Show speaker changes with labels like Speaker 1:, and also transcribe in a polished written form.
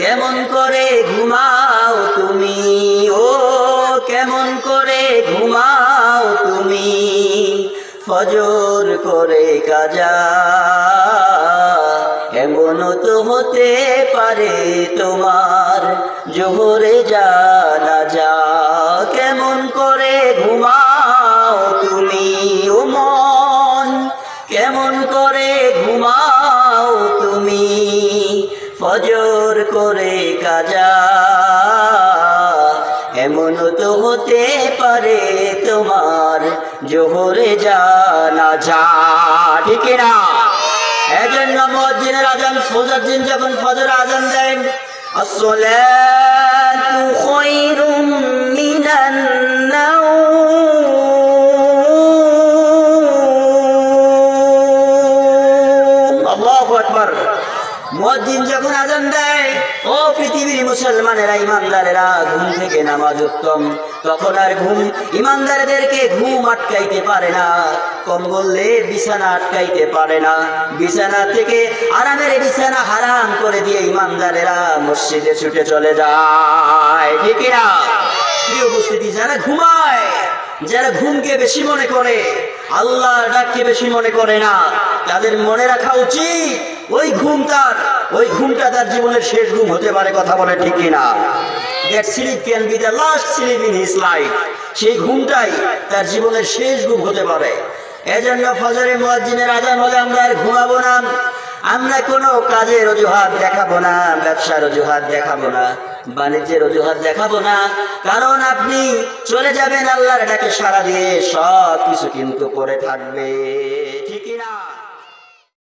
Speaker 1: কেমন করে ঘুমাও তুমি, ও কেমন করে ঘুমাও তুমি, ফজর করে কাজা, এমনও তো হতে পারে তোমার জোহরে জানাজা। কেমন করে ঘুমাও তুমি ও মন, কেমন করে ঘুমাও তুমি, ফজর করে কাজা, এমনও তো হতে পারে তোমার জোহরে জানাজা। ঠিক না? এজন্য মুয়াজ্জিনের আযান, ফজর যখন ফজর আযান দেন, আসসালাতু খায়রুম মিনান নাওম। আল্লাহু আকবার। মুয়াজ্জিন যখন আযান দেয়, ও পৃথিবীর মুসলমানেরা, ইমানদারেরা, ঘুম থেকে নামাজ উত্তম। তখন আর ঘুম ইমানদারদেরকে ঘুম আটকাইতে পারে না, কম বললে বিছানা আটকাইতে পারে না। বিছানা থেকে আরামের বিছানা হারাম করে দিয়ে ইমানদারেরা মসজিদে ছুটে চলে যায়। ঠিক না? প্রিয় উপস্থিতি, যারা ঘুমায়, যারা ঘুমকে বেশি মনে করে, আল্লাহর ডাককে বেশি মনে করে না, তাদের মনে রাখা উচিত ওই ঘুমটা তার জীবনের শেষ ঘুম হতে পারে। কথা বলে ঠিক কিনা? That sleep can be the last sleep in his life. সেই ঘুমটাই তার জীবনের শেষ ঘুম হতে পারে। এজন্য ফজরে মুয়াজ্জিনের আযান হলে আমরা আর ঘুমাবো না, আমরা কোনো কাজের অজুহাত দেখাবো না, ব্যবসার অজুহাত দেখাবো না, বাণিজ্যের অজুহাত দেখাবো না, কারণ আপনি চলে যাবেন আল্লাহর ডাকে সাড়া দিয়ে, সব কিছু কিন্তু পড়ে থাকবে। ঠিক না?